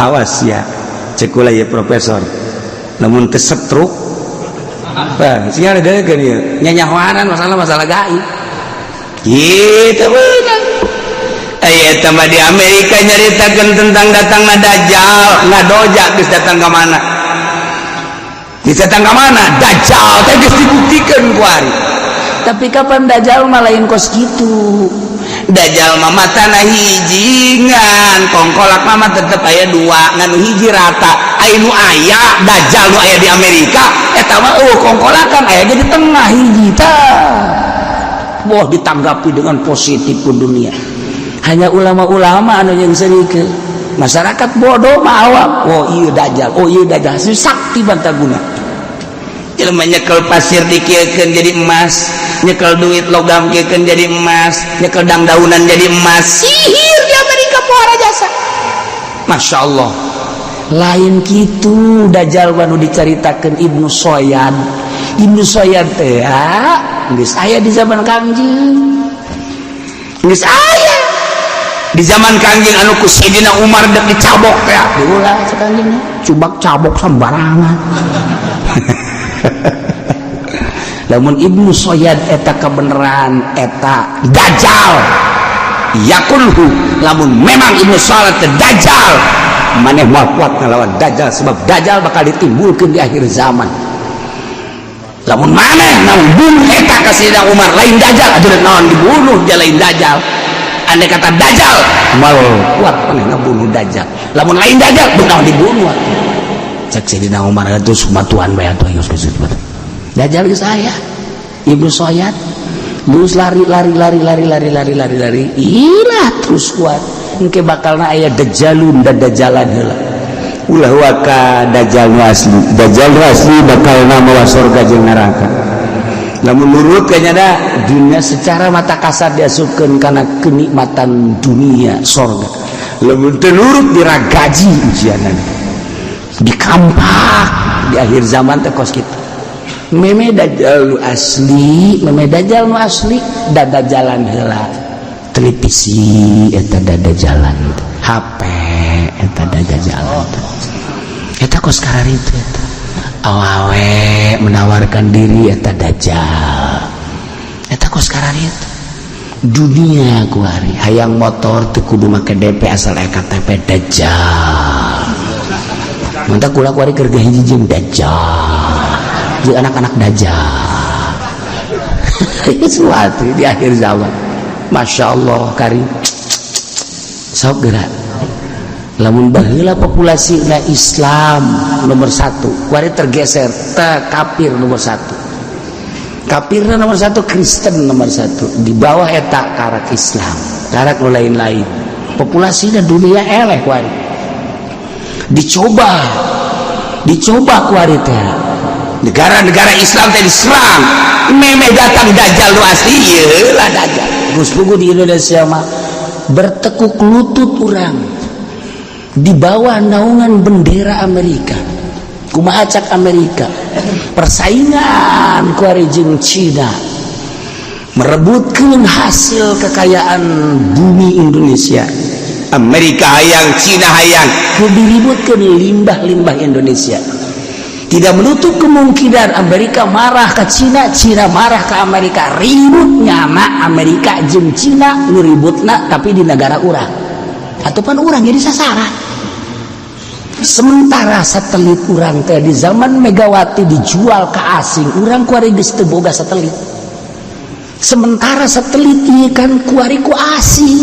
awas ya cekula ya profesor namun kesetruk siapa ada kan ya nyanyawanan masalah gaib gitu benar. Tambah di Amerika nyaritakan tentang datangnya Dajjal ngadoja geus datang ke mana Dajjal teh geus dibuktikan ku ari tapi kapan Dajjal mah lain kos gitu Dajjal mah matana hiji ngan kongkolak mah tetep aya dua ngan hiji rata anu aya Dajjal nu aya di Amerika eta mah kongkolakan aya di tengah hiji tah wah ditanggapi dengan positif ke dunia. Hanya ulama-ulama anu yang serikeun masyarakat bodoh mah awam iya Dajjal sakti bantaguna jelema nyekel pasir dikiekeun jadi emas nyekel duit logam kiekeun jadi emas nyekel dangdaunan jadi emas sihir di Amerika pohara jasa Masya Allah lain kitu Dajjal anu dicaritakeun Ibnu Soyad teh geus aya di zaman Kangjeng geus aya di zaman Kangjeng anu ku Sayyidina Umar dek dicabok teh diulah Kangjeng cubak cabok sembarangan lamun Ibnu Soyad eta kebenaran eta Dajjal yakulhu lamun memang Ibnu Soyad teh Dajjal maneh moal kuat ngalawan Dajjal sebab Dajjal bakal ditimbulkeun di akhir zaman lamun maneh naon bunuh eta ka Sayyidina Umar lain Dajjal aduh naon dibunuh dia lain Dajjal andai kata Dajjal mal kuat paneh ngabunuh Dajjal lamun lain Dajjal beunang dibunuh cek Sayyidina Umar atuh sumatuan bae atuh geus disebut Dajjal geus aya Ibnu Soyad terus lari ilah terus kuat engke bakalna aya Dajjalun dan Dajjalan heula ulah waka Dajjal nu asli bakalna mawa surga jeung neraka lamun nurut kayaknya dunia secara mata kasar diasupkeun kana kenikmatan dunia surga lamun teu nurut diragaji ujianan dikampak di akhir zaman teh kos kitu meme Dajjal nu asli dada-jalan heula televisi eta dada-jalan HP eta dada-jalan eta kos kararitu eta awawe menawarkan diri eta Dajjal eta kos kararitu dunia kuari hayang motor teu kudu make DP asal aya KTP Dajjal mantap kula kuari keur hiji jeung Dajjal jeung anak-anak Dajjal sesuatu di akhir zaman Masya Allah karim sok gerak lamun baheula populasi na Islam nomor 1 kuari tergeser kafir nomor 1 kafirna nomor 1 Kristen nomor 1 di bawah eta karak Islam karak nu lain-lain populasinya dunia eleh kuari dicoba kuari teh negara-negara Islam teh diserang meme datang Dajjal nu asli ieu lah Dajjal geus puguh di Indonesia mah bertekuk lutut urang di bawah naungan bendera Amerika kumaha cak Amerika persaingan ku ari jeung Cina merebutkeun hasil kekayaan bumi Indonesia Amerika hayang Cina hayang kudu diributkeun limbah-limbah Indonesia tidak menutup kemungkinan Amerika marah ke Cina, Cina marah ke Amerika, ributnya na Amerika jeung Cina nu ributna tapi di negara urang ataupun urang jadi sasaran sementara satelit urang teh di zaman Megawati dijual ke asing urang kuari geus teu boga satelit sementara satelit ieu kan kuari ku asing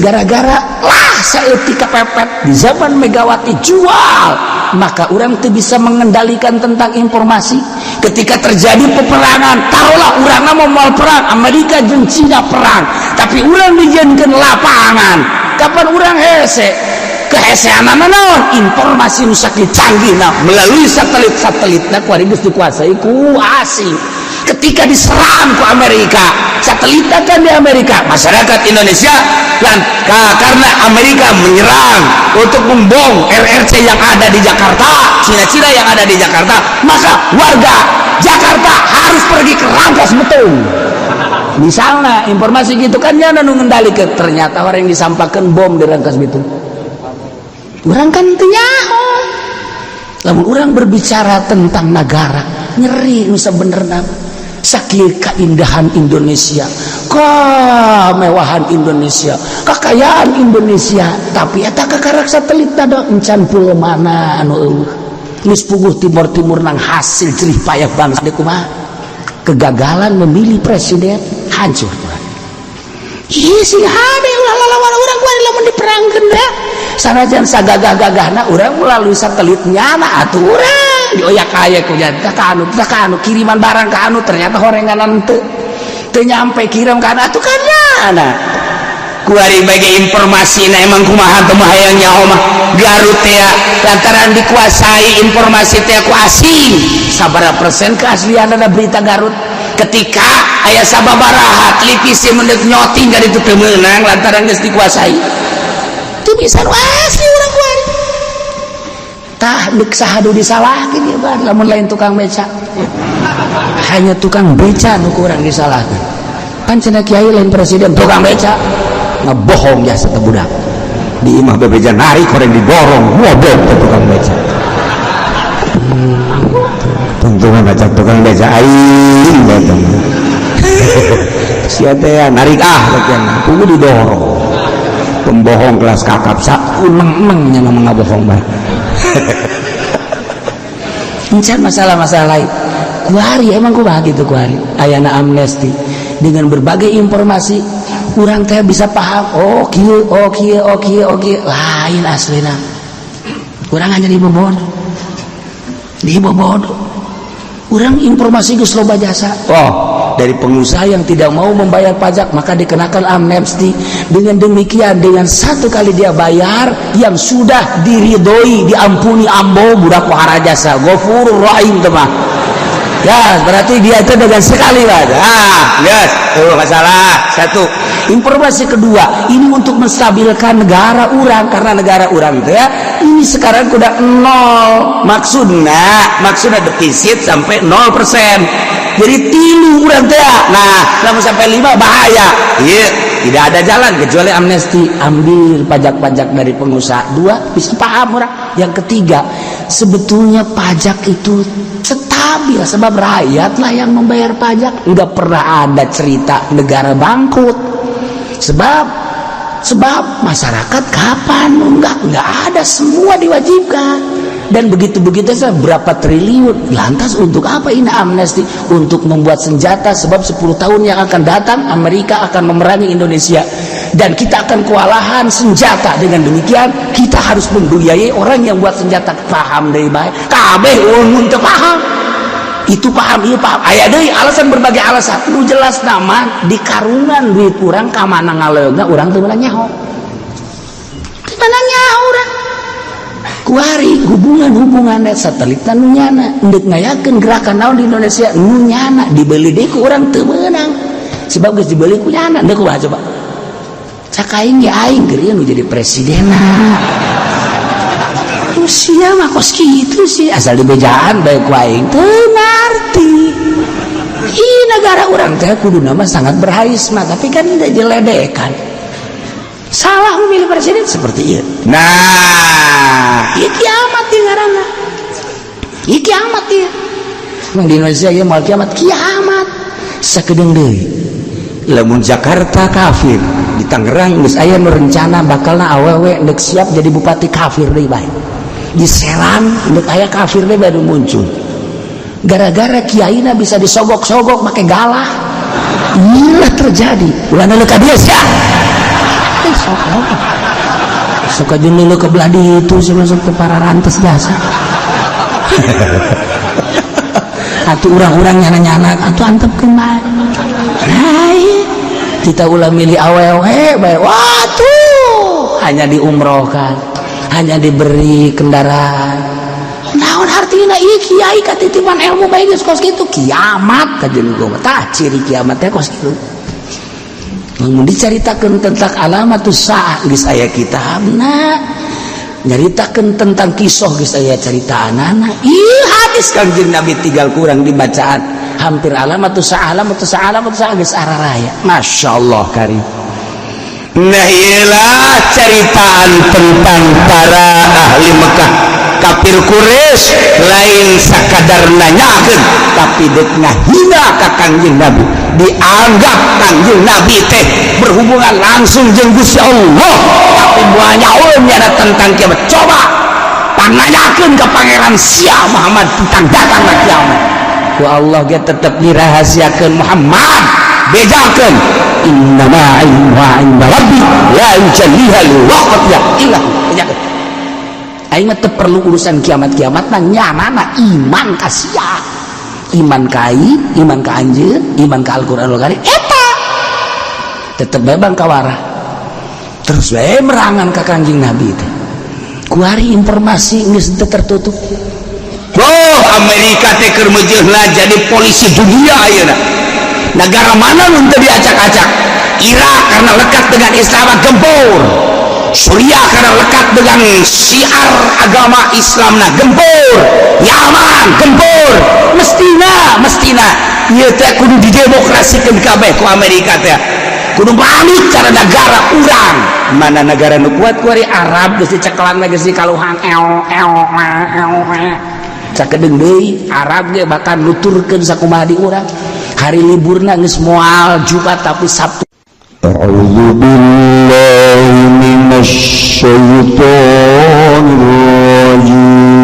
gara-gara lah saeutik kepepet di zaman Megawati jual maka orang tuh bisa mengendalikan tentang informasi ketika terjadi peperangan taruhlah orang mau perang Amerika jeung Cina perang tapi orang dijadikan lapangan kapan orang hese keheseanan naon informasi nu saking canggihna melalui satelit-satelitna kuari geus dikuasai ku asing ketika diserang ku Amerika satelitna kan di Amerika masyarakat Indonesia dan karena Amerika menyerang untuk membom RRC yang ada di Jakarta Cina-Cina yang ada di Jakarta maka warga Jakarta harus pergi ke Rangkas Bitung misalnya informasi gitu kan ya nu ngendalikeun ternyata orang yang disampaikan bom di Rangkas Bitung Urang kan teu nyaho. Lamun urang berbicara tentang negara, nyeri nu sabenerna sakieu keindahan Indonesia, kemewahan Indonesia, kekayaan Indonesia, tapi eta kakarak satelit tadi encan pulau mana anu eueuh geus puguh timur-timur nang hasil jerih payah bangsa deui kumaha kegagalan memilih presiden hancur. Ieu sing hade ulah lawan urang kuari lamun diperangkeun da sanajan sagagah-gagahna urang melalui satelit nyana atuh urang dioyak aya ku nya ka anu kiriman barang ka anu ternyata horenganan teu nyampe kirim ka anu atuh kan nyana kuari bagi informasina emang kumaha teu mah hayang nyaho mah Garut teh lantaran dikuasai informasi teh ku asing. Sabaraha persen keaslianna berita Garut ketika aya sababaraha televisi mendeuk nyoting ka ditu teu meunang lantaran geus dikuasai teu bisa nu asli urang kuari tah deuk saha nu disalahkeun ieu bae lamun lain tukang beca hanya tukang beca nu kurang disalahkeun pan cenah kiai lain presiden tukang beca ngebohong jasa teh budak di imah bebeja narik koreng didorong ngobok teh tukang beca tuntungan baca tukang beca aing datang sia teh narik bagian kudu didorong pembohong kelas kakap sak uneng-eneng nya nama ngabohong mah encan masalah-masalah lain kuari emang kumaha kitu kuari ayana amnesti dengan berbagai informasi urang teh bisa paham oh kieu lain aslina urang hanya dibobodo urang informasi geus loba jasa dari pengusaha yang tidak mau membayar pajak maka dikenakan amnesti. Dengan demikian dengan satu kali dia bayar yang sudah diridhoi diampuni ambo budak wahara jasa ghafurur rahim teman ya berarti dia itu dengan sekali yes tuh masalah satu. Informasi kedua ini untuk menstabilkan negara urang karena negara urang itu ya ini sekarang udah nol maksudnya defisit sampai 0%. Jadi tilu urang teh nah lamun sampai 5 bahaya iya tidak ada jalan kecuali amnesti ambil pajak-pajak dari pengusaha. 2 bisa paham orang. Yang ketiga sebetulnya pajak itu stabil sebab rakyatlah yang membayar pajak. Enggak pernah ada cerita negara bangkrut sebab masyarakat kapan enggak ada semua diwajibkan dan begitu saja berapa triliun lantas untuk apa ini amnesti untuk membuat senjata sebab 10 tahun yang akan datang Amerika akan memerangi Indonesia dan kita akan kewalahan senjata. Dengan demikian kita harus membiayai orang yang buat senjata paham dari baik kabeh ulun teu paham itu paham ieu paham aya deui alasan berbagai alasan nu jelas nama di karungan duit urang ka mana ngaleungna urang teu meunang nyaho urang kuari hubungan satelit nu nyana endek ngayakeun gerakan naon di Indonesia nu nyana dibeli deui ku urang teu meunang sebab geus dibeli ku nyana endek kumaha coba cak aing ge aing keur ieu nu jadi presidena sia mah kos kitu sih asal dibejaan bae ku aing teu ngarti ih negara urang teh kuduna mah sangat berharisma tapi kan dijeledekan salah memilih presiden seperti itu. Nah ieu kiamat di ngaranna ieu kiamat ieu mah di Indonesia ieu moal kiamat sakedeung deui lamun Jakarta kafir di Tangerang geus aya nu rencana bakalna awewe endek siap jadi bupati kafir deui bae di Serang endek aya kafir deui baru muncul gara-gara kiaina bisa disogok-sogok pakai galah inilah terjadi ulah neuleuh ka dieu sia suka jeung ke belah itu sih masuk ke para rantes jasa atuh urang-urang nyana-nyana atuh antepkeun bae kita ulah milih awewe bae waduh hanya diumrohkan hanya diberi kendaraan naon artina ieu kiai katitipan ilmu bae geus kos kitu kiamat kajeun gua tah ciri kiamat teh kos kitu mun dicaritakeun tentang alamatus saah geus aya kitabna nyaritakeun tentang kisah geus aya caritaanana ieu hadis Kangjeng Nabi tinggal kurang dibacaan hampir alamatus saah geus araraya masyaallah karim Nah ialah ceritaan tentang para ahli Mekah kafir Quraisy lain sakadar nanyakeun tapi deuk ngahina ka Kangjeng Nabi, dianggap Kangjeng Nabi teh berhubungan langsung jeung Gusti Allah tapi moal nyaeun nya tentang kiamat. Coba pananyakeun ka Pangeran Sia Muhammad tentang datangna kiamat. Ku Allah ge tetep dirahasiakeun Muhammad, bedakeun innama ilmuha inda rabbi la yujalliha liwaqtiha illa hu. Aing mah teu perlu urusan kiamat-kiamat mah nyanana iman ka sia, iman ka ai, iman ka anjeun, iman ka Al-Qur'anul Karim eta tetep bebang kawarah terus bae merangan ka Kangjeng Nabi teh. Ku hari informasi geus teu tertutup. Oh, Amerika teh keur meujeuhna jadi polisi dunia ayeuna. Negara mana nu teu diacak-acak? Irak karena lekat dengan Islam gempur, Suriah karena lekat dengan syiar agama Islamna gempur, Yaman gempur. Mestina ieu teh kudu didemokrasikeun kabeh ku Amerika teh. Kudu manut cara negara urang. Mana negara nu kuat ku ari Arab geus dicekelan geus dikaluhan sakedeung deui Arab ge bakal nuturkeun sakumaha di urang. Hari liburna geus moal Jumat tapi Sabtu. A'udzu billahi minasy syaithanir rajim.